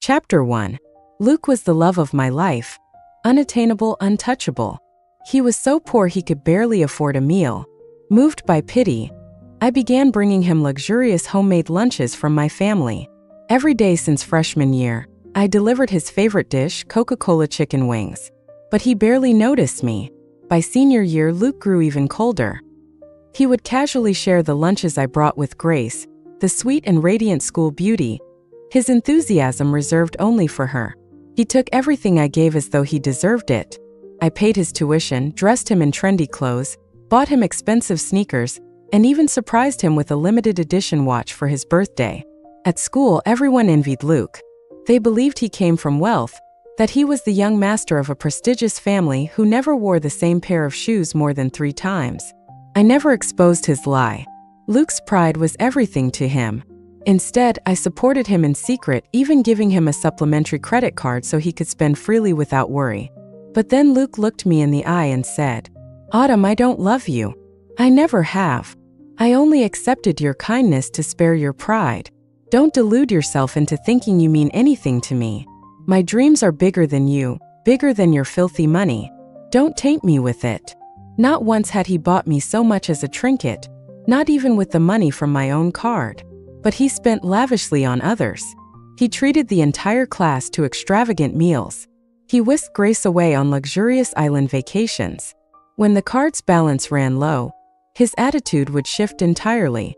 Chapter 1. Luke was the love of my life. Unattainable, untouchable. He was so poor he could barely afford a meal. Moved by pity, I began bringing him luxurious homemade lunches from my family. Every day since freshman year, I delivered his favorite dish, Coca-Cola chicken wings. But he barely noticed me. By senior year, Luke grew even colder. He would casually share the lunches I brought with Grace, the sweet and radiant school beauty, his enthusiasm reserved only for her. He took everything I gave as though he deserved it. I paid his tuition, dressed him in trendy clothes, bought him expensive sneakers, and even surprised him with a limited edition watch for his birthday. At school, everyone envied Luke. They believed he came from wealth, that he was the young master of a prestigious family who never wore the same pair of shoes more than 3 times. I never exposed his lie. Luke's pride was everything to him. Instead, I supported him in secret, even giving him a supplementary credit card so he could spend freely without worry. But then Luke looked me in the eye and said, "Autumn, I don't love you. I never have. I only accepted your kindness to spare your pride. Don't delude yourself into thinking you mean anything to me. My dreams are bigger than you, bigger than your filthy money. Don't taint me with it." Not once had he bought me so much as a trinket, not even with the money from my own card. But he spent lavishly on others. He treated the entire class to extravagant meals. He whisked Grace away on luxurious island vacations. When the card's balance ran low, his attitude would shift entirely.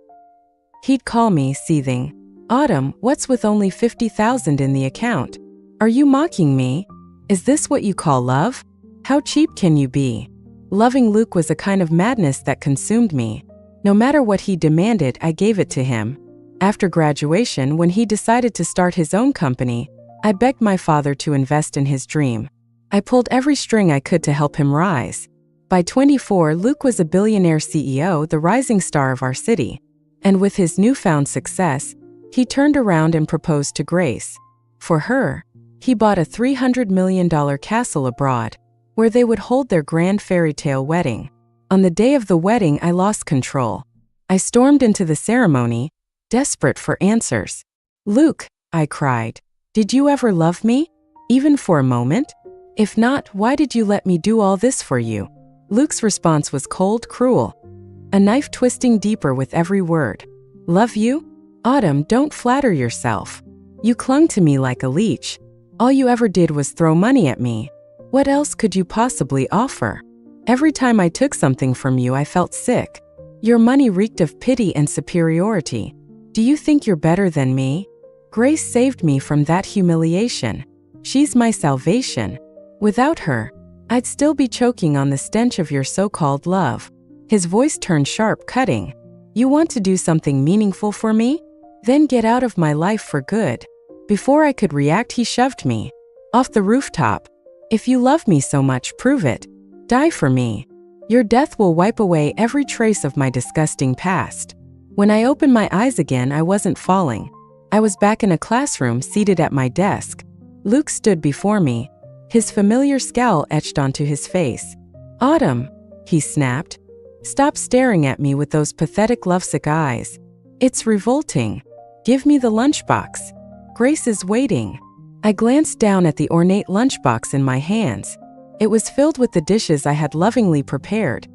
He'd call me, seething, "Autumn, what's with only 50,000 in the account? Are you mocking me? Is this what you call love? How cheap can you be?" Loving Luke was a kind of madness that consumed me. No matter what he demanded, I gave it to him. After graduation, when he decided to start his own company, I begged my father to invest in his dream. I pulled every string I could to help him rise. By 24, Luke was a billionaire CEO, the rising star of our city. And with his newfound success, he turned around and proposed to Grace. For her, he bought a $300 million castle abroad, where they would hold their grand fairy tale wedding. On the day of the wedding, I lost control. I stormed into the ceremony, desperate for answers. "Luke," I cried, "did you ever love me? Even for a moment? If not, why did you let me do all this for you?" Luke's response was cold, cruel, a knife twisting deeper with every word. "Love you? Autumn, don't flatter yourself. You clung to me like a leech. All you ever did was throw money at me. What else could you possibly offer? Every time I took something from you, I felt sick. Your money reeked of pity and superiority. Do you think you're better than me? Grace saved me from that humiliation. She's my salvation. Without her, I'd still be choking on the stench of your so-called love." His voice turned sharp, cutting. "You want to do something meaningful for me? Then get out of my life for good." Before I could react, he shoved me off the rooftop. "If you love me so much, prove it. Die for me. Your death will wipe away every trace of my disgusting past." When I opened my eyes again, I wasn't falling. I was back in a classroom, seated at my desk. Luke stood before me, his familiar scowl etched onto his face. "Autumn," he snapped. "Stop staring at me with those pathetic lovesick eyes. It's revolting. Give me the lunchbox. Grace is waiting." I glanced down at the ornate lunchbox in my hands. It was filled with the dishes I had lovingly prepared,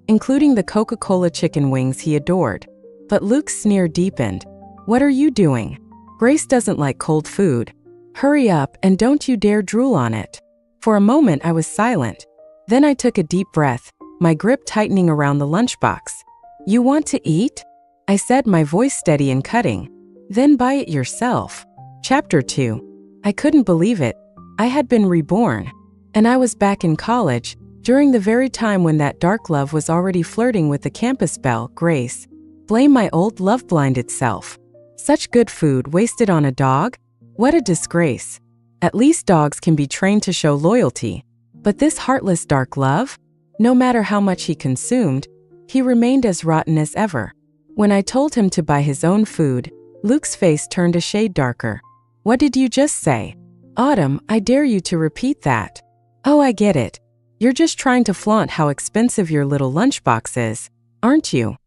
including the Coca-Cola chicken wings he adored. But Luke's sneer deepened. "What are you doing? Grace doesn't like cold food. Hurry up and don't you dare drool on it." For a moment I was silent. Then I took a deep breath, my grip tightening around the lunchbox. "You want to eat?" I said, my voice steady and cutting. "Then buy it yourself." Chapter 2. I couldn't believe it. I had been reborn. And I was back in college, during the very time when that dark love was already flirting with the campus belle, Grace. Blame my old love-blinded self. Such good food wasted on a dog? What a disgrace. At least dogs can be trained to show loyalty. But this heartless dark love? No matter how much he consumed, he remained as rotten as ever. When I told him to buy his own food, Luke's face turned a shade darker. "What did you just say?" "Autumn, I dare you to repeat that." "Oh, I get it. You're just trying to flaunt how expensive your little lunchbox is, aren't you?"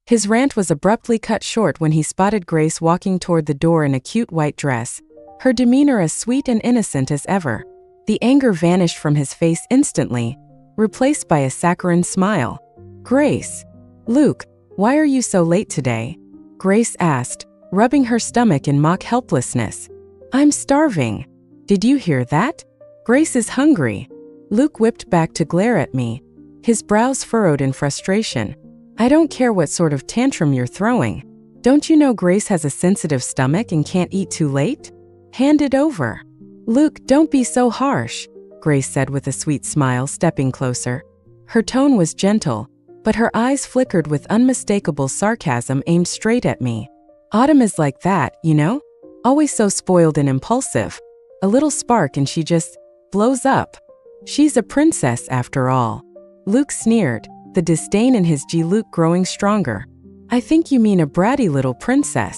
His rant was abruptly cut short when he spotted Grace walking toward the door in a cute white dress, her demeanor as sweet and innocent as ever. The anger vanished from his face instantly, replaced by a saccharine smile. "Grace." "Luke, why are you so late today?" Grace asked, rubbing her stomach in mock helplessness. "I'm starving." "Did you hear that? Grace is hungry." Luke whipped back to glare at me, his brows furrowed in frustration. "I don't care what sort of tantrum you're throwing. Don't you know Grace has a sensitive stomach and can't eat too late? Hand it over." "Luke, don't be so harsh," Grace said with a sweet smile, stepping closer. Her tone was gentle, but her eyes flickered with unmistakable sarcasm aimed straight at me. "Autumn is like that, you know? Always so spoiled and impulsive. A little spark and she just blows up. She's a princess after all." Luke sneered, the disdain in his Luke growing stronger. "I think you mean a bratty little princess.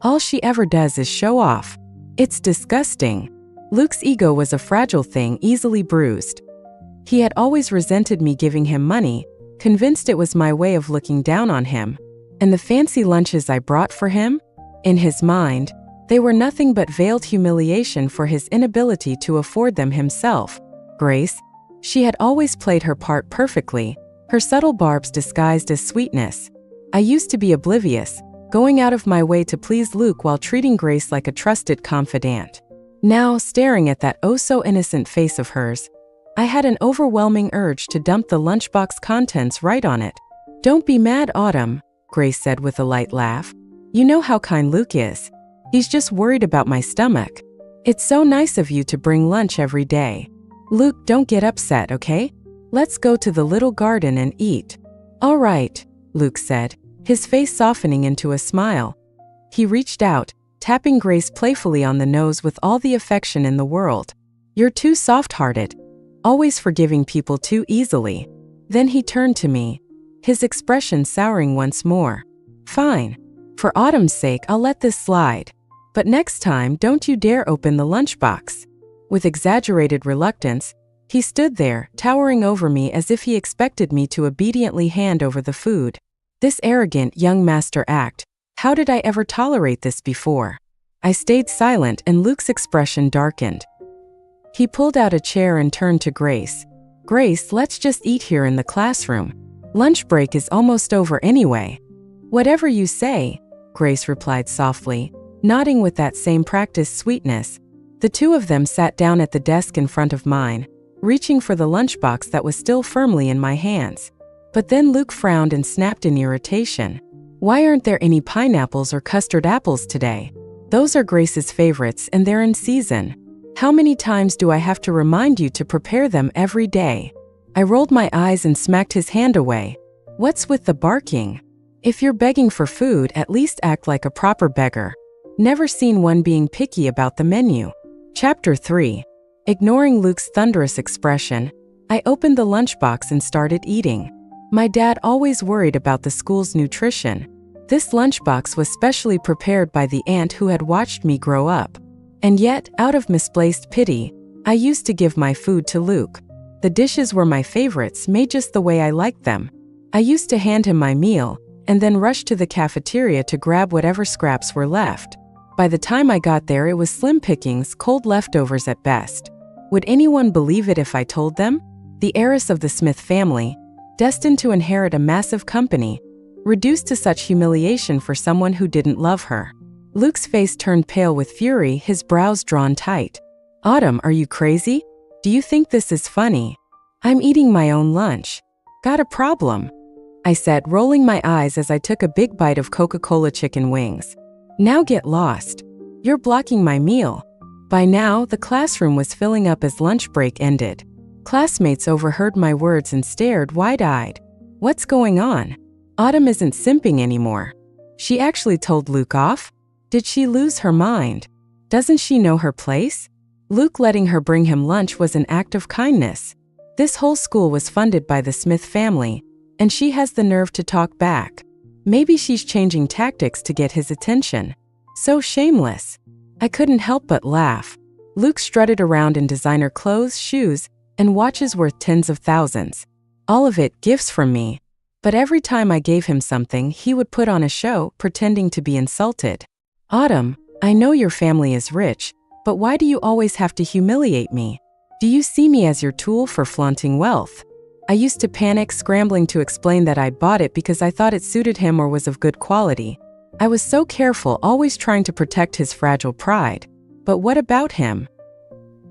All she ever does is show off. It's disgusting." Luke's ego was a fragile thing, easily bruised. He had always resented me giving him money, convinced it was my way of looking down on him. And the fancy lunches I brought for him? In his mind, they were nothing but veiled humiliation for his inability to afford them himself. Grace, she had always played her part perfectly, her subtle barbs disguised as sweetness. I used to be oblivious, going out of my way to please Luke while treating Grace like a trusted confidant. Now, staring at that oh-so-innocent face of hers, I had an overwhelming urge to dump the lunchbox contents right on it. "Don't be mad, Autumn," Grace said with a light laugh. "You know how kind Luke is. He's just worried about my stomach. It's so nice of you to bring lunch every day. Luke, don't get upset, okay? Let's go to the little garden and eat." "All right," Luke said, his face softening into a smile. He reached out, tapping Grace playfully on the nose with all the affection in the world. "You're too soft-hearted, always forgiving people too easily." Then he turned to me, his expression souring once more. "Fine. For Autumn's sake, I'll let this slide. But next time, don't you dare open the lunchbox." With exaggerated reluctance, he stood there, towering over me as if he expected me to obediently hand over the food. This arrogant young master act, how did I ever tolerate this before? I stayed silent and Luke's expression darkened. He pulled out a chair and turned to Grace. "Grace, let's just eat here in the classroom. Lunch break is almost over anyway." "Whatever you say," Grace replied softly, nodding with that same practiced sweetness. The two of them sat down at the desk in front of mine, reaching for the lunchbox that was still firmly in my hands. But then Luke frowned and snapped in irritation. "Why aren't there any pineapples or custard apples today? Those are Grace's favorites and they're in season. How many times do I have to remind you to prepare them every day?" I rolled my eyes and smacked his hand away. "What's with the barking? If you're begging for food, at least act like a proper beggar. Never seen one being picky about the menu." Chapter 3. Ignoring Luke's thunderous expression, I opened the lunchbox and started eating. My dad always worried about the school's nutrition. This lunchbox was specially prepared by the aunt who had watched me grow up. And yet, out of misplaced pity, I used to give my food to Luke. The dishes were my favorites, made just the way I liked them. I used to hand him my meal, and then rush to the cafeteria to grab whatever scraps were left. By the time I got there, it was slim pickings, cold leftovers at best. Would anyone believe it if I told them? The heiress of the Smith family, destined to inherit a massive company, reduced to such humiliation for someone who didn't love her. Luke's face turned pale with fury, his brows drawn tight. "Autumn, are you crazy? Do you think this is funny? I'm eating my own lunch. Got a problem?" I said, rolling my eyes as I took a big bite of Coca-Cola chicken wings. "Now get lost. You're blocking my meal." By now, the classroom was filling up as lunch break ended. Classmates overheard my words and stared wide-eyed. What's going on? Autumn isn't simping anymore. She actually told Luke off? Did she lose her mind? Doesn't she know her place? Luke letting her bring him lunch was an act of kindness. This whole school was funded by the Smith family, and she has the nerve to talk back. Maybe she's changing tactics to get his attention. So shameless. I couldn't help but laugh. Luke strutted around in designer clothes, shoes, and watches worth tens of thousands. All of it gifts from me. But every time I gave him something, he would put on a show, pretending to be insulted. "Autumn, I know your family is rich, But why do you always have to humiliate me? Do you see me as your tool for flaunting wealth? I used to panic, scrambling to explain that I'd bought it because I thought it suited him or was of good quality. I was so careful, always trying to protect his fragile pride. But what about him?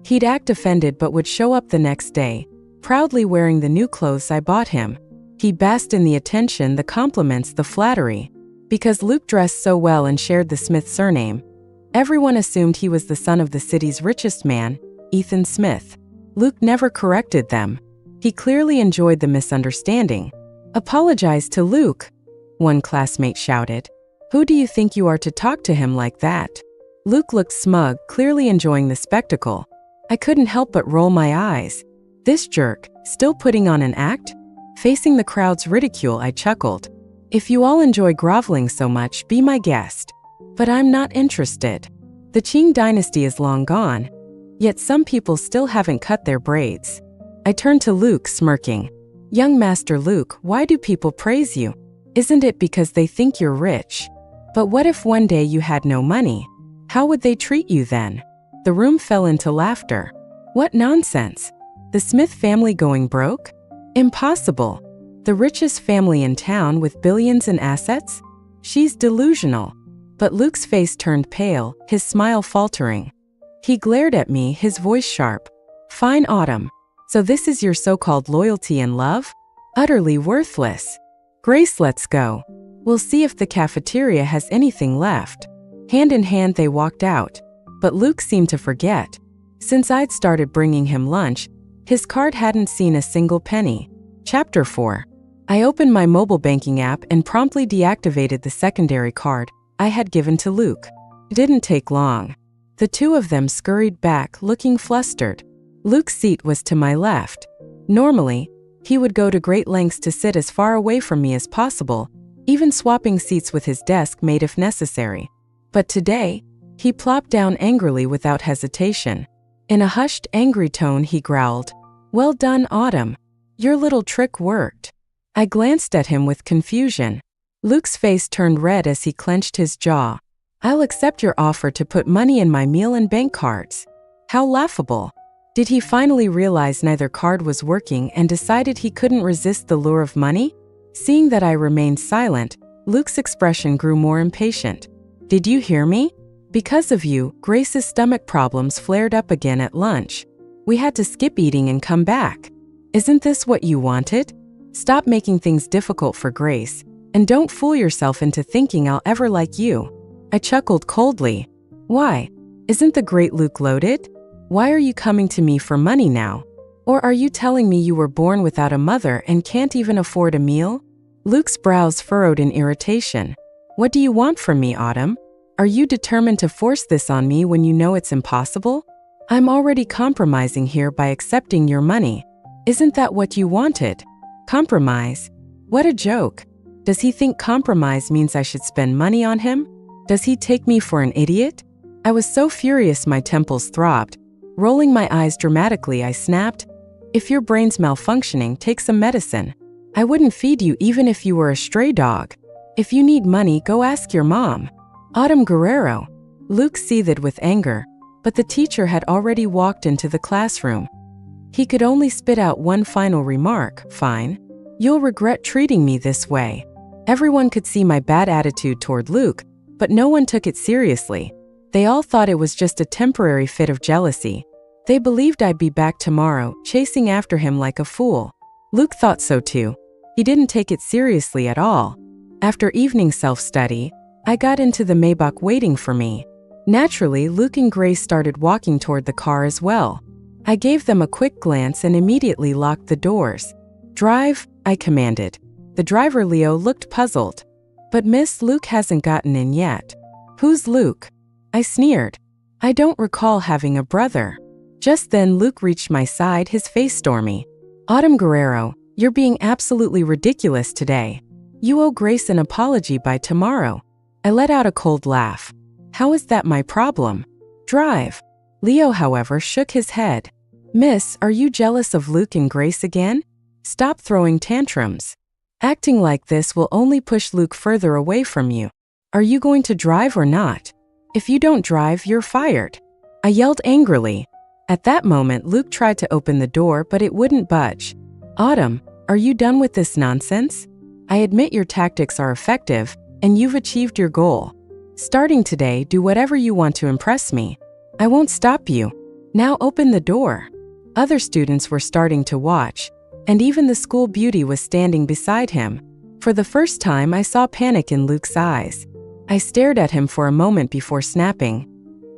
He'd act offended but would show up the next day, proudly wearing the new clothes I bought him. He basked in the attention, the compliments, the flattery. Because Luke dressed so well and shared the Smith surname, everyone assumed he was the son of the city's richest man, Ethan Smith. Luke never corrected them. He clearly enjoyed the misunderstanding. "Apologize to Luke," one classmate shouted. "Who do you think you are to talk to him like that?" Luke looked smug, clearly enjoying the spectacle. I couldn't help but roll my eyes. This jerk, still putting on an act? Facing the crowd's ridicule, I chuckled. "If you all enjoy groveling so much, be my guest." But I'm not interested. The Qing dynasty is long gone, yet some people still haven't cut their braids. I turned to Luke, smirking. "Young Master Luke, why do people praise you? Isn't it because they think you're rich? But what if one day you had no money? How would they treat you then?" The room fell into laughter. What nonsense! The Smith family going broke? Impossible. The richest family in town with billions in assets? She's delusional. But Luke's face turned pale, his smile faltering. He glared at me, his voice sharp. "Fine, Autumn. So this is your so-called loyalty and love? Utterly worthless. Grace, let's go. We'll see if the cafeteria has anything left." Hand in hand they walked out. But Luke seemed to forget. Since I'd started bringing him lunch, his card hadn't seen a single penny. Chapter 4. I opened my mobile banking app and promptly deactivated the secondary card I had given to Luke. It didn't take long. The two of them scurried back, looking flustered. Luke's seat was to my left. Normally, he would go to great lengths to sit as far away from me as possible, even swapping seats with his desk mate if necessary. But today, he plopped down angrily without hesitation. In a hushed, angry tone, he growled, "Well done, Autumn. Your little trick worked." I glanced at him with confusion. Luke's face turned red as he clenched his jaw. "I'll accept your offer to put money in my meal and bank cards." How laughable. Did he finally realize neither card was working and decided he couldn't resist the lure of money? Seeing that I remained silent, Luke's expression grew more impatient. "Did you hear me? Because of you, Grace's stomach problems flared up again at lunch. We had to skip eating and come back. Isn't this what you wanted? Stop making things difficult for Grace, and don't fool yourself into thinking I'll ever like you." I chuckled coldly. "Why? Isn't the great Luke loaded? Why are you coming to me for money now? Or are you telling me you were born without a mother and can't even afford a meal?" Luke's brows furrowed in irritation. "What do you want from me, Autumn? Are you determined to force this on me when you know it's impossible? I'm already compromising here by accepting your money. Isn't that what you wanted? Compromise? What a joke. Does he think compromise means I should spend money on him? Does he take me for an idiot?" I was so furious my temples throbbed. Rolling my eyes dramatically, I snapped, "If your brain's malfunctioning, take some medicine. I wouldn't feed you even if you were a stray dog. If you need money, go ask your mom." "Autumn Guerrero." Luke seethed with anger, but the teacher had already walked into the classroom. He could only spit out one final remark, "Fine. You'll regret treating me this way." Everyone could see my bad attitude toward Luke, but no one took it seriously. They all thought it was just a temporary fit of jealousy. They believed I'd be back tomorrow, chasing after him like a fool. Luke thought so too. He didn't take it seriously at all. After evening self-study, I got into the Maybach waiting for me. Naturally, Luke and Grace started walking toward the car as well. I gave them a quick glance and immediately locked the doors. "Drive," I commanded. The driver, Leo, looked puzzled. "But Miss, Luke hasn't gotten in yet." "Who's Luke?" I sneered. "I don't recall having a brother." Just then Luke reached my side, his face stormy. "Autumn Guerrero, you're being absolutely ridiculous today. You owe Grace an apology by tomorrow." I let out a cold laugh. "How is that my problem? Drive." Leo, however, shook his head. "Miss, are you jealous of Luke and Grace again? Stop throwing tantrums. Acting like this will only push Luke further away from you. Are you going to drive or not? If you don't drive, you're fired." I yelled angrily. At that moment, Luke tried to open the door, but it wouldn't budge. Autumn, are you done with this nonsense? I admit your tactics are effective, and you've achieved your goal. Starting today, do whatever you want to impress me. I won't stop you. Now open the door. Other students were starting to watch, and even the school beauty was standing beside him. For the first time, I saw panic in Luke's eyes. I stared at him for a moment before snapping.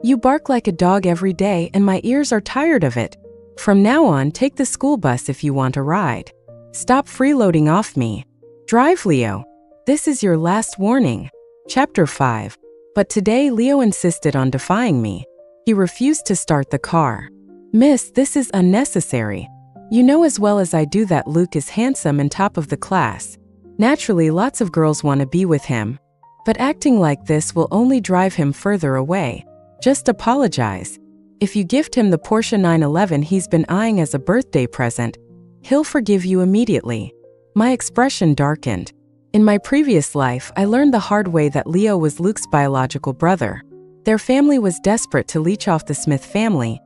You bark like a dog every day, and my ears are tired of it. From now on, take the school bus if you want a ride. Stop freeloading off me. Drive, Leo. This is your last warning. Chapter 5. But today, Leo insisted on defying me. He refused to start the car. Miss, this is unnecessary. You know as well as I do that Luke is handsome and top of the class. Naturally, lots of girls want to be with him. But acting like this will only drive him further away. Just apologize. If you gift him the Porsche 911 he's been eyeing as a birthday present, he'll forgive you immediately. My expression darkened. In my previous life, I learned the hard way that Leo was Luke's biological brother. Their family was desperate to leech off the Smith family,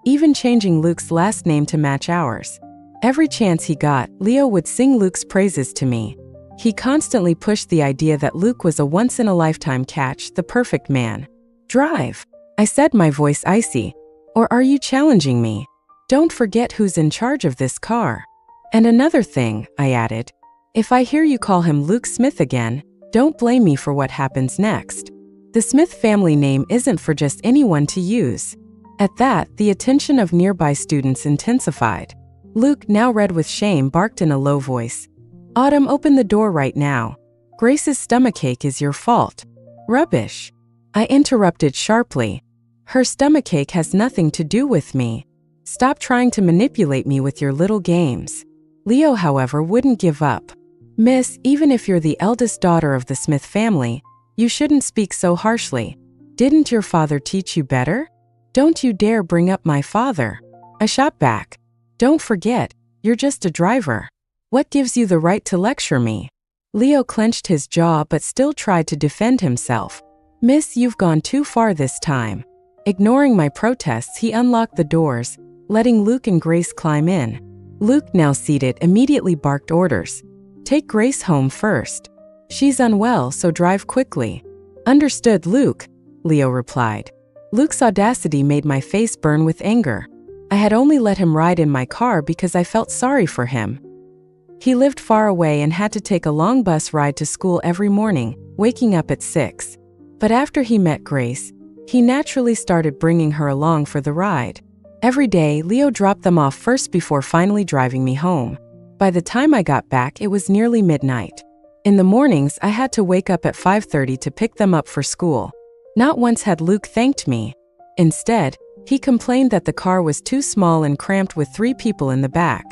even changing Luke's last name to match ours. Every chance he got, Leo would sing Luke's praises to me. He constantly pushed the idea that Luke was a once-in-a-lifetime catch, the perfect man. Drive, I said, my voice icy. Or are you challenging me? Don't forget who's in charge of this car. And another thing, I added. If I hear you call him Luke Smith again, don't blame me for what happens next. The Smith family name isn't for just anyone to use. At that, the attention of nearby students intensified. Luke, now red with shame, barked in a low voice. Autumn, open the door right now. Grace's stomachache is your fault. Rubbish. I interrupted sharply. Her stomachache has nothing to do with me. Stop trying to manipulate me with your little games. Leo, however, wouldn't give up. Miss, even if you're the eldest daughter of the Smith family, you shouldn't speak so harshly. Didn't your father teach you better? Don't you dare bring up my father. I shot back. Don't forget, you're just a driver. What gives you the right to lecture me? Leo clenched his jaw but still tried to defend himself. Miss, you've gone too far this time. Ignoring my protests, he unlocked the doors, letting Luke and Grace climb in. Luke, now seated, immediately barked orders. Take Grace home first. She's unwell, so drive quickly. Understood, Luke, Leo replied. Luke's audacity made my face burn with anger. I had only let him ride in my car because I felt sorry for him. He lived far away and had to take a long bus ride to school every morning, waking up at 6. But after he met Grace, he naturally started bringing her along for the ride. Every day, Leo dropped them off first before finally driving me home. By the time I got back, it was nearly midnight. In the mornings, I had to wake up at 5:30 to pick them up for school. Not once had Luke thanked me. Instead, he complained that the car was too small and cramped with 3 people in the back.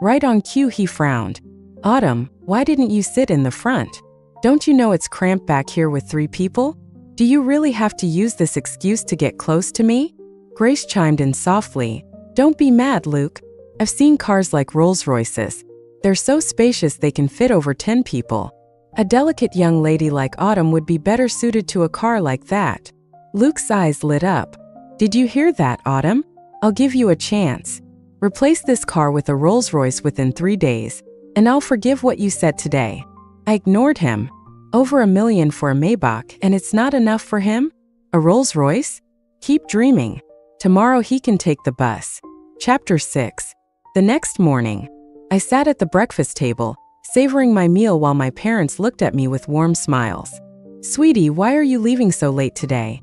Right on cue, he frowned. Autumn, why didn't you sit in the front? Don't you know it's cramped back here with 3 people? Do you really have to use this excuse to get close to me? Grace chimed in softly. Don't be mad, Luke. I've seen cars like Rolls-Royces. They're so spacious they can fit over 10 people. A delicate young lady like Autumn would be better suited to a car like that. Luke's eyes lit up. Did you hear that, Autumn? I'll give you a chance. Replace this car with a Rolls-Royce within 3 days, and I'll forgive what you said today. I ignored him. Over $1 million for a Maybach, and it's not enough for him? A Rolls-Royce? Keep dreaming. Tomorrow he can take the bus. Chapter 6. The next morning, I sat at the breakfast table, savoring my meal while my parents looked at me with warm smiles. Sweetie, why are you leaving so late today?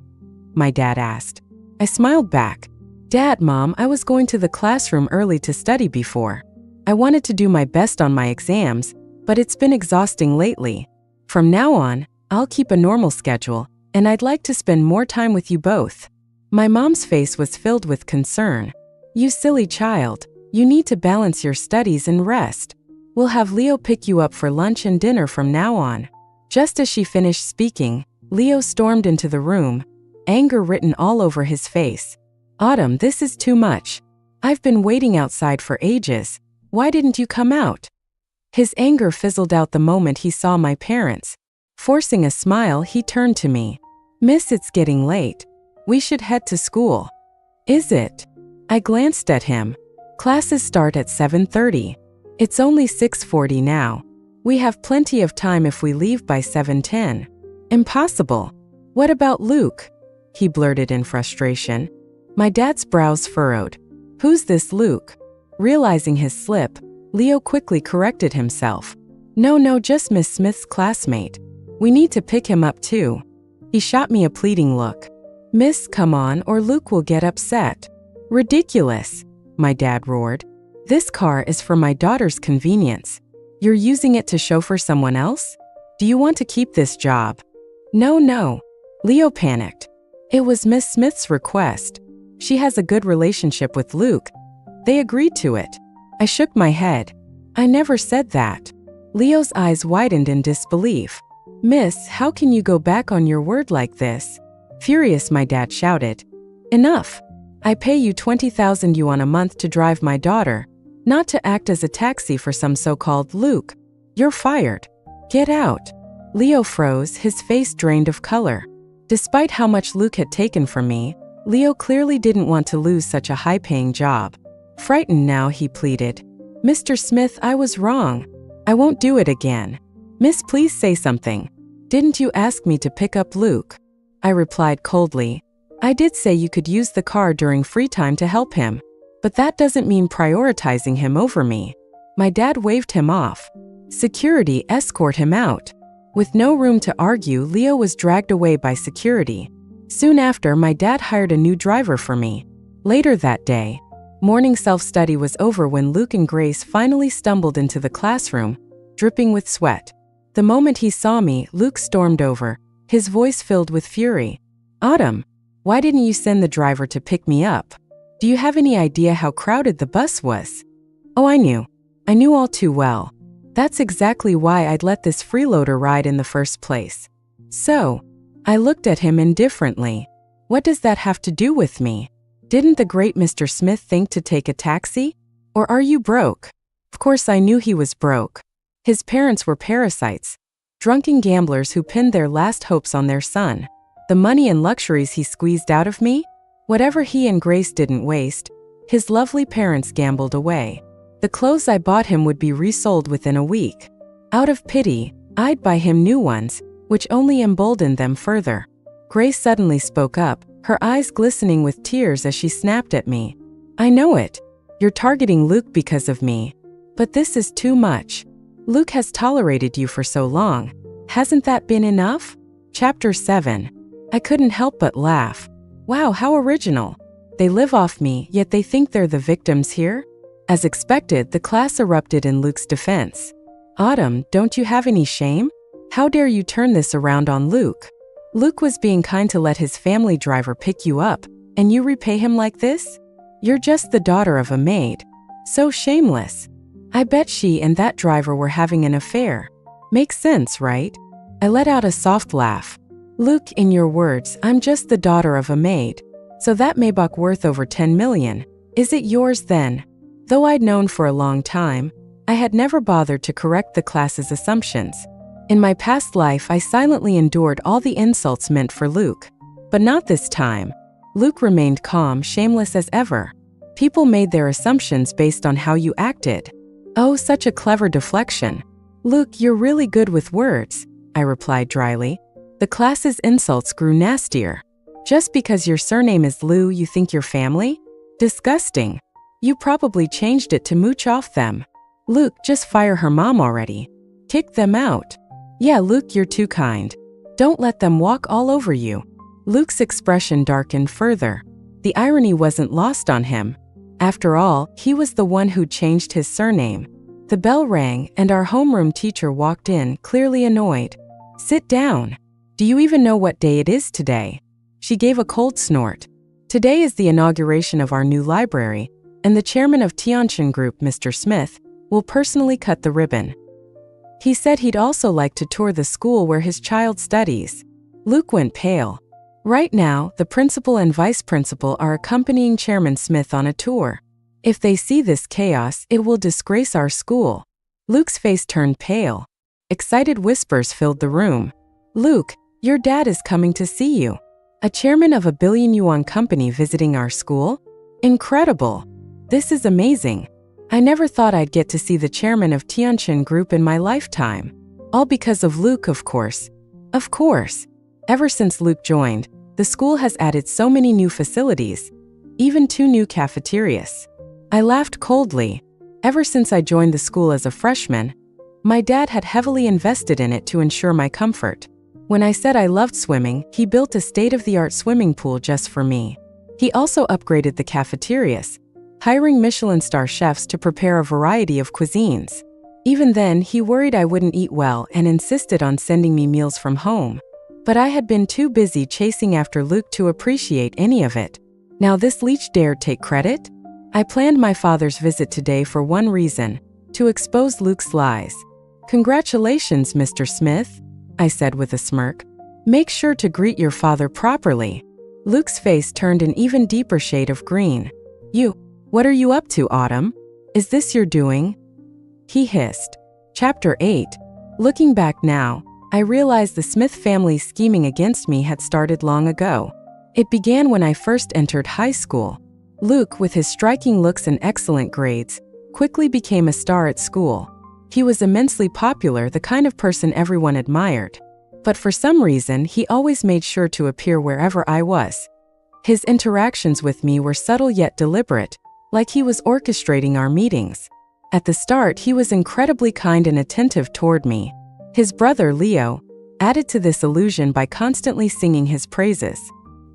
My dad asked. I smiled back. Dad, Mom, I was going to the classroom early to study before. I wanted to do my best on my exams, but it's been exhausting lately. From now on, I'll keep a normal schedule, and I'd like to spend more time with you both. My mom's face was filled with concern. You silly child, you need to balance your studies and rest. We'll have Leo pick you up for lunch and dinner from now on. Just as she finished speaking, Leo stormed into the room, anger written all over his face. Autumn, this is too much. I've been waiting outside for ages. Why didn't you come out? His anger fizzled out the moment he saw my parents. Forcing a smile, he turned to me. Miss, it's getting late. We should head to school. Is it? I glanced at him. Classes start at 7:30. It's only 6:40 now. We have plenty of time if we leave by 7:10. Impossible. What about Luke? He blurted in frustration. My dad's brows furrowed. Who's this Luke? Realizing his slip, Leo quickly corrected himself. No, just Miss Smith's classmate. We need to pick him up too. He shot me a pleading look. Miss, come on, or Luke will get upset. Ridiculous, my dad roared. This car is for my daughter's convenience. You're using it to chauffeur someone else? Do you want to keep this job? No. Leo panicked. It was Miss Smith's request. She has a good relationship with Luke. They agreed to it. I shook my head. I never said that. Leo's eyes widened in disbelief. Miss, how can you go back on your word like this? Furious, my dad shouted. Enough. I pay you 20,000 yuan a month to drive my daughter, not to act as a taxi for some so-called Luke. You're fired. Get out. Leo froze, his face drained of color. Despite how much Luke had taken from me, Leo clearly didn't want to lose such a high-paying job. Frightened now, he pleaded. Mr. Smith, I was wrong. I won't do it again. Miss, please say something. Didn't you ask me to pick up Luke? I replied coldly. I did say you could use the car during free time to help him, but that doesn't mean prioritizing him over me. My dad waved him off. Security, escort him out. With no room to argue, Leo was dragged away by security. Soon after, my dad hired a new driver for me. Later that day, morning self-study was over when Luke and Grace finally stumbled into the classroom, dripping with sweat. The moment he saw me, Luke stormed over, his voice filled with fury. Autumn, why didn't you send the driver to pick me up? Do you have any idea how crowded the bus was? Oh, I knew. I knew all too well. That's exactly why I'd let this freeloader ride in the first place. So, I looked at him indifferently. What does that have to do with me? Didn't the great Mr. Smith think to take a taxi? Or are you broke? Of course I knew he was broke. His parents were parasites, drunken gamblers who pinned their last hopes on their son. The money and luxuries he squeezed out of me? Whatever he and Grace didn't waste, his lovely parents gambled away. The clothes I bought him would be resold within a week. Out of pity, I'd buy him new ones, which only emboldened them further. Grace suddenly spoke up, her eyes glistening with tears as she snapped at me. I know it. You're targeting Luke because of me. But this is too much. Luke has tolerated you for so long. Hasn't that been enough? Chapter 7. I couldn't help but laugh. Wow, how original. They live off me, yet they think they're the victims here? As expected, the class erupted in Luke's defense. Autumn, don't you have any shame? How dare you turn this around on Luke? Luke was being kind to let his family driver pick you up, and you repay him like this? You're just the daughter of a maid. So shameless. I bet she and that driver were having an affair. Makes sense, right? I let out a soft laugh. Luke, in your words, I'm just the daughter of a maid. So that Maybach worth over 10 million. Is it yours then? Though I'd known for a long time, I had never bothered to correct the class's assumptions. In my past life, I silently endured all the insults meant for Luke. But not this time. Luke remained calm, shameless as ever. People made their assumptions based on how you acted. Oh, such a clever deflection. Luke, you're really good with words, I replied dryly. The class's insults grew nastier. Just because your surname is Liu, you think you're family? Disgusting. You probably changed it to mooch off them. Luke, just fire her mom already. Kick them out. Yeah, Luke, you're too kind. Don't let them walk all over you. Luke's expression darkened further. The irony wasn't lost on him. After all, he was the one who changed his surname. The bell rang, and our homeroom teacher walked in, clearly annoyed. Sit down. Do you even know what day it is today? She gave a cold snort. Today is the inauguration of our new library, and the chairman of Tianjin Group, Mr. Smith, will personally cut the ribbon. He said he'd also like to tour the school where his child studies. Luke went pale. Right now, the principal and vice principal are accompanying Chairman Smith on a tour. If they see this chaos, it will disgrace our school. Luke's face turned pale. Excited whispers filled the room. Luke, your dad is coming to see you. A chairman of a billion-yuan company visiting our school? Incredible! This is amazing. I never thought I'd get to see the chairman of Tianjin Group in my lifetime. All because of Luke, of course. Of course. Ever since Luke joined, the school has added so many new facilities, even 2 new cafeterias. I laughed coldly. Ever since I joined the school as a freshman, my dad had heavily invested in it to ensure my comfort. When I said I loved swimming, he built a state-of-the-art swimming pool just for me. He also upgraded the cafeterias, hiring Michelin star chefs to prepare a variety of cuisines. Even then, he worried I wouldn't eat well and insisted on sending me meals from home. But I had been too busy chasing after Luke to appreciate any of it. Now this leech dared take credit? I planned my father's visit today for one reason: to expose Luke's lies. "Congratulations, Mr. Smith," I said with a smirk. "Make sure to greet your father properly." Luke's face turned an even deeper shade of green. What are you up to, Autumn? Is this your doing?" he hissed. Chapter 8. Looking back now, I realized the Smith family's scheming against me had started long ago. It began when I first entered high school. Luke, with his striking looks and excellent grades, quickly became a star at school. He was immensely popular, the kind of person everyone admired. But for some reason, he always made sure to appear wherever I was. His interactions with me were subtle yet deliberate, like he was orchestrating our meetings. At the start, he was incredibly kind and attentive toward me. His brother, Leo, added to this illusion by constantly singing his praises.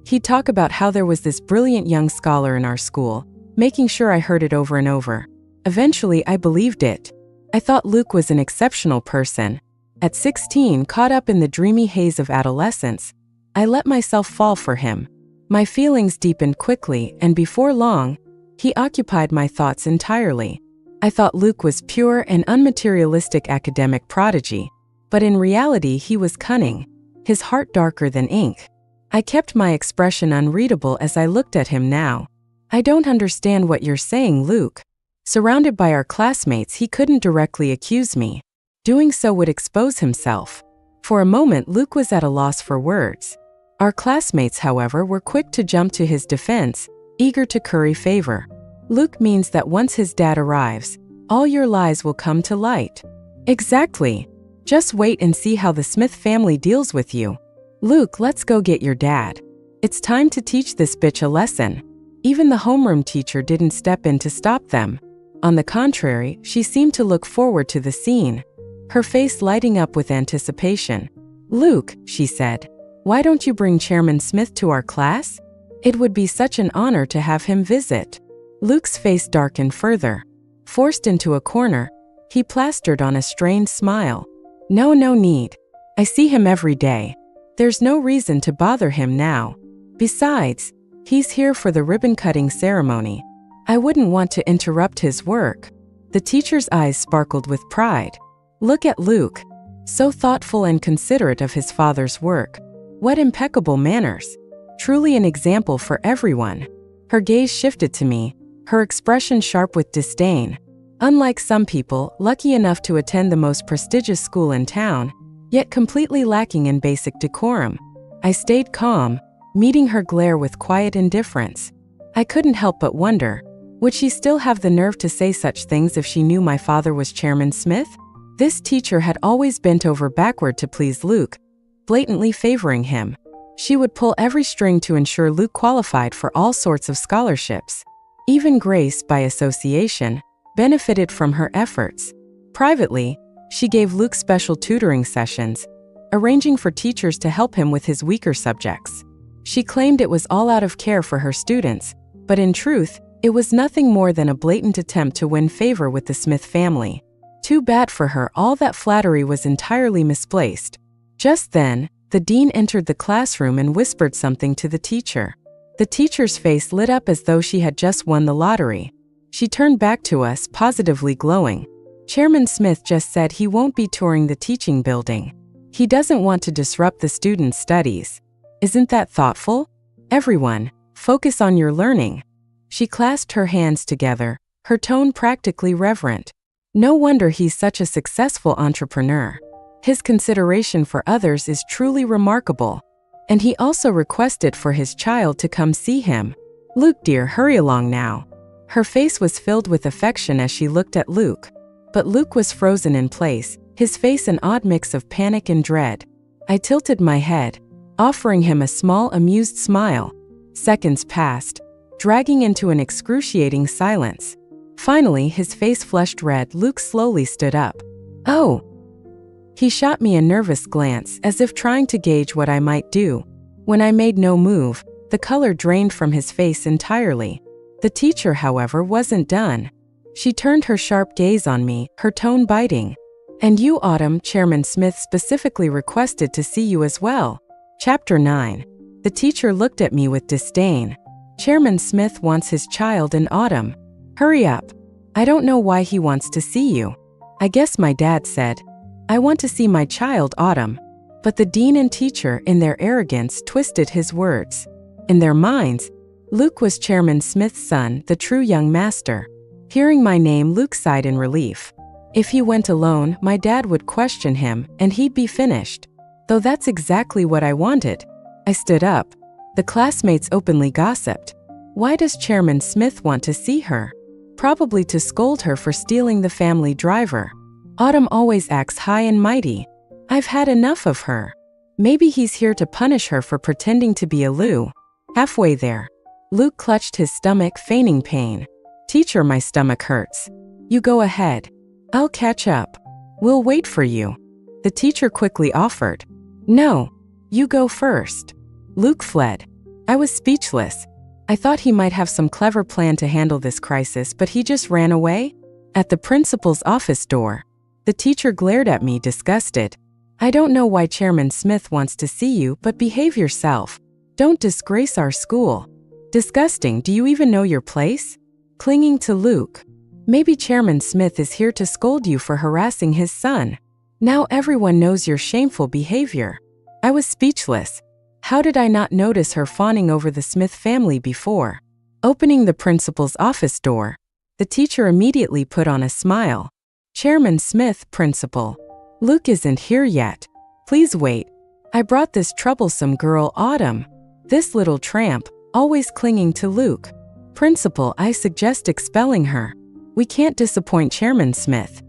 He'd talk about how there was this brilliant young scholar in our school, making sure I heard it over and over. Eventually, I believed it. I thought Luke was an exceptional person. At 16, caught up in the dreamy haze of adolescence, I let myself fall for him. My feelings deepened quickly, and before long, he occupied my thoughts entirely. I thought Luke was pure and unmaterialistic academic prodigy, but in reality he was cunning, his heart darker than ink. I kept my expression unreadable as I looked at him now. "I don't understand what you're saying, Luke." Surrounded by our classmates, he couldn't directly accuse me. Doing so would expose himself. For a moment, Luke was at a loss for words. Our classmates, however, were quick to jump to his defense, eager to curry favor. "Luke means that once his dad arrives, all your lies will come to light." "Exactly. Just wait and see how the Smith family deals with you." "Luke, let's go get your dad. It's time to teach this bitch a lesson." Even the homeroom teacher didn't step in to stop them. On the contrary, she seemed to look forward to the scene, her face lighting up with anticipation. "Luke," she said, "why don't you bring Chairman Smith to our class? It would be such an honor to have him visit." Luke's face darkened further. Forced into a corner, he plastered on a strained smile. No need. I see him every day. There's no reason to bother him now. Besides, he's here for the ribbon-cutting ceremony. I wouldn't want to interrupt his work." The teacher's eyes sparkled with pride. "Look at Luke. So thoughtful and considerate of his father's work. What impeccable manners. Truly an example for everyone." Her gaze shifted to me, her expression sharp with disdain. Unlike some people, lucky enough to attend the most prestigious school in town, yet completely lacking in basic decorum. I stayed calm, meeting her glare with quiet indifference. I couldn't help but wonder, would she still have the nerve to say such things if she knew my father was Chairman Smith? This teacher had always bent over backward to please Luke, blatantly favoring him. She would pull every string to ensure Luke qualified for all sorts of scholarships. Even Grace, by association, benefited from her efforts. Privately, she gave Luke special tutoring sessions, arranging for teachers to help him with his weaker subjects. She claimed it was all out of care for her students, but in truth, it was nothing more than a blatant attempt to win favor with the Smith family. Too bad for her, all that flattery was entirely misplaced. Just then, the dean entered the classroom and whispered something to the teacher. The teacher's face lit up as though she had just won the lottery. She turned back to us, positively glowing. "Chairman Smith just said he won't be touring the teaching building. He doesn't want to disrupt the students' studies. Isn't that thoughtful? Everyone, focus on your learning." She clasped her hands together, her tone practically reverent. No wonder he's such a successful entrepreneur. His consideration for others is truly remarkable. And he also requested for his child to come see him. Luke dear, hurry along now. Her face was filled with affection as she looked at Luke. But Luke was frozen in place, his face an odd mix of panic and dread. I tilted my head, offering him a small, amused smile. Seconds passed, dragging into an excruciating silence. Finally, his face flushed red. Luke slowly stood up. Oh! He shot me a nervous glance, as if trying to gauge what I might do. When I made no move, the color drained from his face entirely. The teacher, however, wasn't done. She turned her sharp gaze on me, her tone biting. And you, Autumn, Chairman Smith specifically requested to see you as well. Chapter 9. The teacher looked at me with disdain. Chairman Smith wants his child in Autumn. Hurry up. I don't know why he wants to see you. I guess my dad said. I want to see my child, Autumn. But the dean and teacher, in their arrogance, twisted his words. In their minds, Luke was Chairman Smith's son, the true young master. Hearing my name, Luke sighed in relief. If he went alone, my dad would question him, and he'd be finished. Though that's exactly what I wanted. I stood up. The classmates openly gossiped. Why does Chairman Smith want to see her? Probably to scold her for stealing the family driver. Autumn always acts high and mighty. I've had enough of her. Maybe he's here to punish her for pretending to be a Lou. Halfway there, Luke clutched his stomach, feigning pain. Teacher, my stomach hurts. You go ahead. I'll catch up. We'll wait for you. The teacher quickly offered. No, you go first. Luke fled. I was speechless. I thought he might have some clever plan to handle this crisis, but he just ran away. At the principal's office door, the teacher glared at me, disgusted. I don't know why Chairman Smith wants to see you, but behave yourself. Don't disgrace our school. Disgusting, do you even know your place? Clinging to Luke. Maybe Chairman Smith is here to scold you for harassing his son. Now everyone knows your shameful behavior. I was speechless. How did I not notice her fawning over the Smith family before? Opening the principal's office door, the teacher immediately put on a smile. Chairman Smith, principal. Luke isn't here yet. Please wait. I brought this troublesome girl, Autumn. This little tramp, always clinging to Luke. Principal, I suggest expelling her. We can't disappoint Chairman Smith.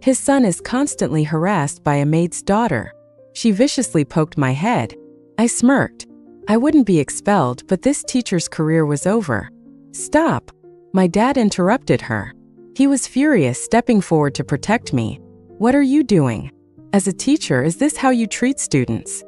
His son is constantly harassed by a maid's daughter. She viciously poked my head. I smirked. I wouldn't be expelled, but this teacher's career was over. Stop. My dad interrupted her. He was furious, stepping forward to protect me. What are you doing? As a teacher, is this how you treat students?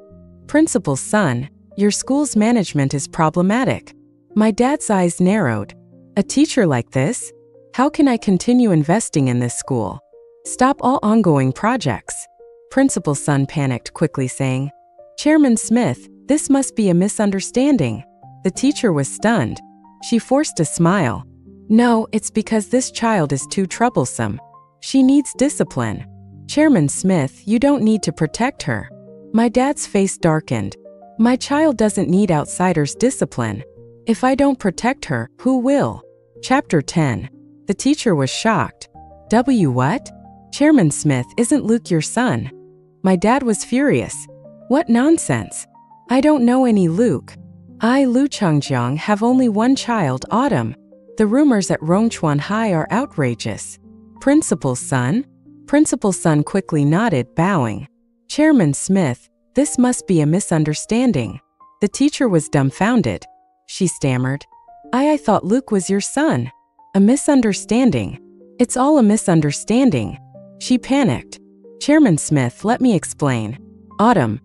Principal's son, your school's management is problematic. My dad's eyes narrowed. A teacher like this? How can I continue investing in this school? Stop all ongoing projects. Principal's son panicked, quickly saying, Chairman Smith, this must be a misunderstanding. The teacher was stunned. She forced a smile. No, it's because this child is too troublesome. She needs discipline. Chairman Smith, you don't need to protect her. My dad's face darkened. My child doesn't need outsiders' discipline. If I don't protect her, who will? Chapter 10. The teacher was shocked. What? Chairman Smith, isn't Luke your son? My dad was furious. What nonsense. I don't know any Luke. I, Lu Chengjiang, have only one child, Autumn. The rumors at Rongchuan High are outrageous. Principal's son? Principal's son quickly nodded, bowing. Chairman Smith, this must be a misunderstanding. The teacher was dumbfounded. She stammered. I thought Luke was your son. A misunderstanding. It's all a misunderstanding. She panicked. Chairman Smith, let me explain. Autumn.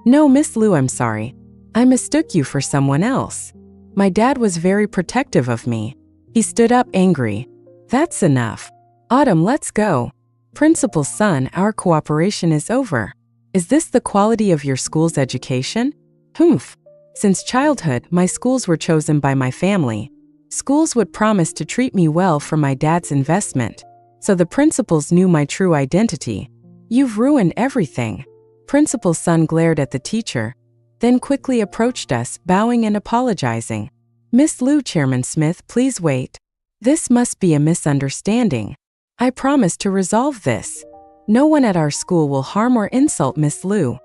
No, Miss Lu, I'm sorry. I mistook you for someone else. My dad was very protective of me. He stood up, angry. That's enough. Autumn, let's go. Principal's son, our cooperation is over. Is this the quality of your school's education? Humph. Since childhood, my schools were chosen by my family. Schools would promise to treat me well for my dad's investment. So the principals knew my true identity. You've ruined everything. Principal's son glared at the teacher, then quickly approached us, bowing and apologizing. Miss Lu, Chairman Smith, please wait. This must be a misunderstanding. I promise to resolve this. No one at our school will harm or insult Miss Lu.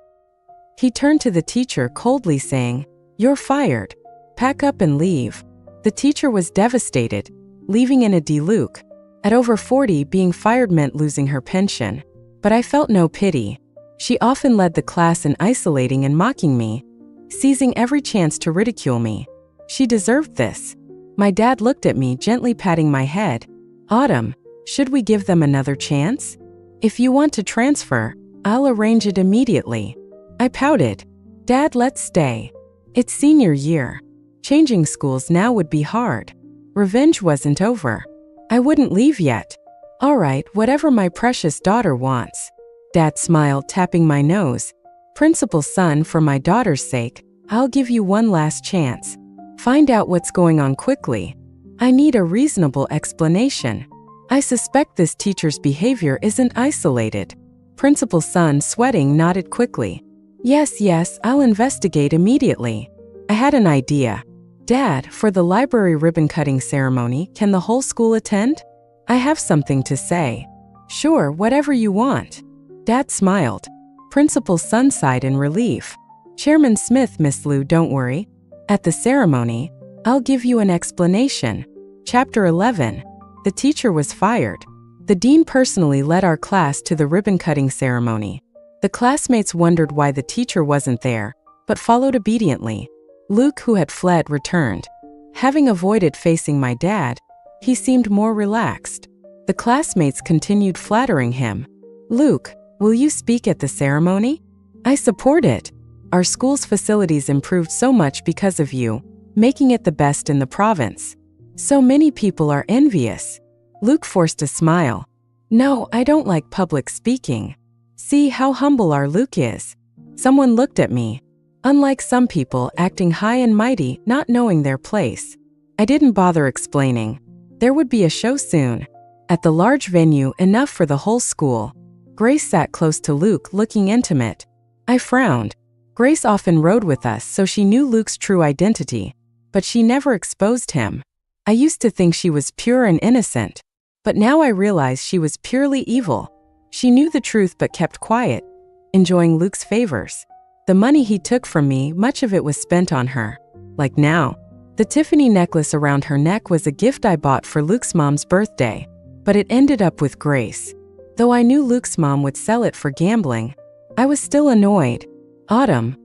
He turned to the teacher coldly saying, "You're fired. Pack up and leave." The teacher was devastated, leaving in a D. Luke. At over 40, being fired meant losing her pension. But I felt no pity. She often led the class in isolating and mocking me, seizing every chance to ridicule me. She deserved this. My dad looked at me, gently patting my head. "Autumn, should we give them another chance? If you want to transfer, I'll arrange it immediately." I pouted. "Dad, let's stay. It's senior year. Changing schools now would be hard. Revenge wasn't over. I wouldn't leave yet." "All right, whatever my precious daughter wants." Dad smiled, tapping my nose. "Principal's son, for my daughter's sake, I'll give you one last chance. Find out what's going on quickly. I need a reasonable explanation. I suspect this teacher's behavior isn't isolated." Principal's son, sweating, nodded quickly. Yes, I'll investigate immediately." I had an idea. "Dad, for the library ribbon-cutting ceremony, can the whole school attend? I have something to say." "Sure, whatever you want." Dad smiled. Principal's son sighed in relief. "Chairman Smith, Miss Liu, don't worry. At the ceremony, I'll give you an explanation." Chapter 11. The teacher was fired. The dean personally led our class to the ribbon-cutting ceremony. The classmates wondered why the teacher wasn't there, but followed obediently. Luke, who had fled, returned. Having avoided facing my dad, he seemed more relaxed. The classmates continued flattering him. "Luke, will you speak at the ceremony? I support it. Our school's facilities improved so much because of you, making it the best in the province. So many people are envious." Luke forced a smile. "No, I don't like public speaking. See how humble our Luke is." Someone looked at me. Unlike some people, acting high and mighty, not knowing their place. I didn't bother explaining. There would be a show soon. At the large venue, enough for the whole school. Grace sat close to Luke, looking intimate. I frowned. Grace often rode with us, so she knew Luke's true identity, but she never exposed him. I used to think she was pure and innocent, but now I realize she was purely evil. She knew the truth but kept quiet, enjoying Luke's favors. The money he took from me, much of it was spent on her. Like now, the Tiffany necklace around her neck was a gift I bought for Luke's mom's birthday, but it ended up with Grace. Though I knew Luke's mom would sell it for gambling, I was still annoyed. "Autumn,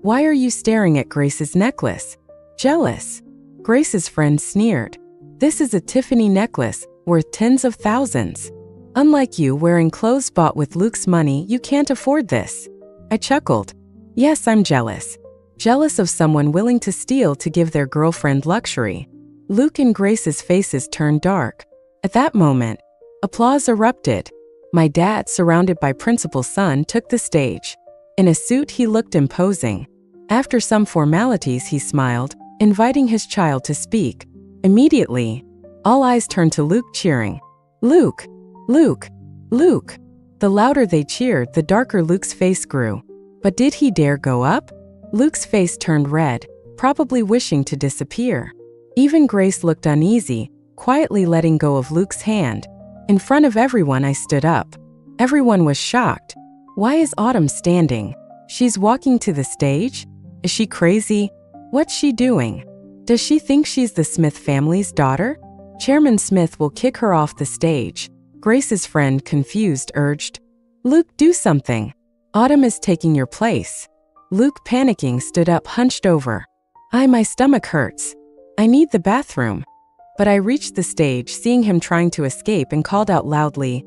why are you staring at Grace's necklace? Jealous?" Grace's friend sneered. "This is a Tiffany necklace, worth tens of thousands. Unlike you, wearing clothes bought with Luke's money, you can't afford this." I chuckled. Yes, I'm jealous. Jealous of someone willing to steal to give their girlfriend luxury. Luke and Grace's faces turned dark. At that moment, applause erupted. My dad, surrounded by Principal's son, took the stage. In a suit, he looked imposing. After some formalities, he smiled, inviting his child to speak. Immediately, all eyes turned to Luke, cheering. "Luke! Luke! Luke!" The louder they cheered, the darker Luke's face grew. But did he dare go up? Luke's face turned red, probably wishing to disappear. Even Grace looked uneasy, quietly letting go of Luke's hand. In front of everyone, I stood up. Everyone was shocked. Why is Autumn standing? She's walking to the stage? Is she crazy? What's she doing? Does she think she's the Smith family's daughter? Chairman Smith will kick her off the stage. Grace's friend, confused, urged. "Luke, do something. Autumn is taking your place." Luke, panicking, stood up, hunched over. My stomach hurts. I need the bathroom." But I reached the stage, seeing him trying to escape, and called out loudly,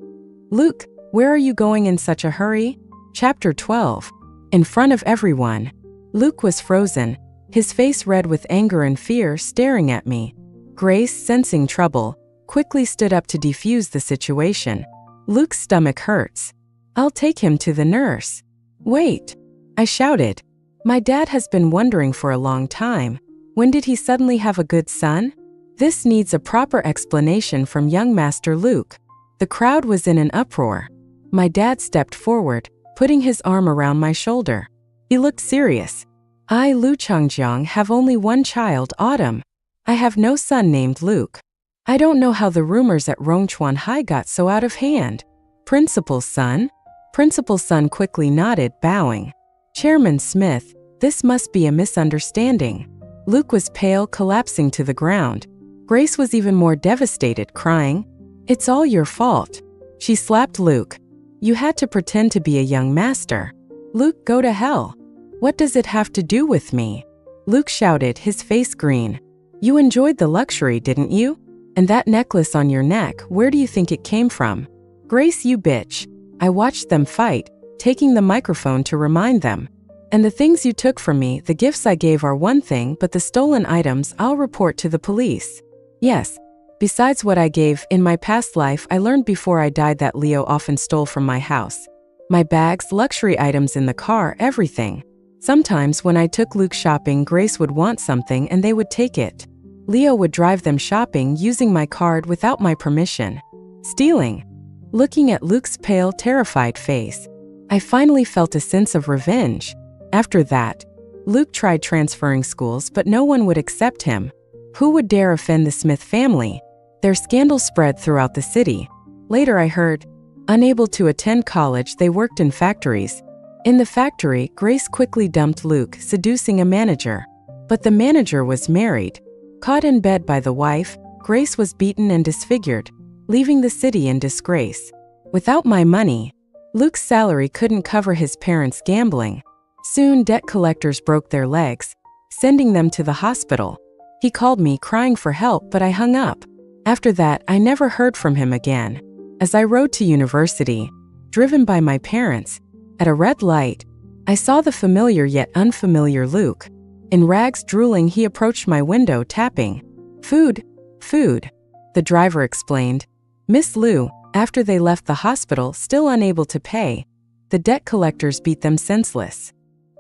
"Luke, where are you going in such a hurry?" Chapter 12. In front of everyone. Luke was frozen, his face red with anger and fear, staring at me. Grace, sensing trouble, quickly stood up to defuse the situation. "Luke's stomach hurts. I'll take him to the nurse." "Wait," I shouted. My dad has been wondering for a long time. When did he suddenly have a good son? This needs a proper explanation from young Master Luke. The crowd was in an uproar. My dad stepped forward, putting his arm around my shoulder. He looked serious. "I, Lu Changjiang, have only one child, Autumn. I have no son named Luke. I don't know how the rumors at Rongchuan High got so out of hand." "Principal's son?" Principal's son quickly nodded, bowing. Chairman Smith, this must be a misunderstanding. Luke was pale, collapsing to the ground. Grace was even more devastated, crying, "It's all your fault." She slapped Luke. "You had to pretend to be a young master." "Luke, go to hell. What does it have to do with me?" Luke shouted, his face green. "You enjoyed the luxury, didn't you? And that necklace on your neck, where do you think it came from?" "Grace, you bitch. I watched them fight, taking the microphone to remind them. And the things you took from me, the gifts I gave are one thing, but the stolen items I'll report to the police. Yes. Besides what I gave, in my past life I learned before I died that Leo often stole from my house. My bags, luxury items in the car, everything. Sometimes when I took Luke shopping, Grace would want something and they would take it. Leo would drive them shopping using my card without my permission. Stealing." Looking at Luke's pale, terrified face, I finally felt a sense of revenge. After that, Luke tried transferring schools, but no one would accept him. Who would dare offend the Smith family? Their scandal spread throughout the city. Later I heard, unable to attend college, they worked in factories. In the factory, Grace quickly dumped Luke, seducing a manager. But the manager was married. Caught in bed by the wife, Grace was beaten and disfigured, leaving the city in disgrace. Without my money, Luke's salary couldn't cover his parents' gambling. Soon, debt collectors broke their legs, sending them to the hospital. He called me crying for help, but I hung up. After that, I never heard from him again. As I rode to university, driven by my parents, at a red light, I saw the familiar yet unfamiliar Luke. In rags, drooling, he approached my window, tapping. "Food, food," the driver explained. "Miss Lou, after they left the hospital, still unable to pay, the debt collectors beat them senseless."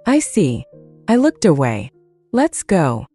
"I see." I looked away. "Let's go."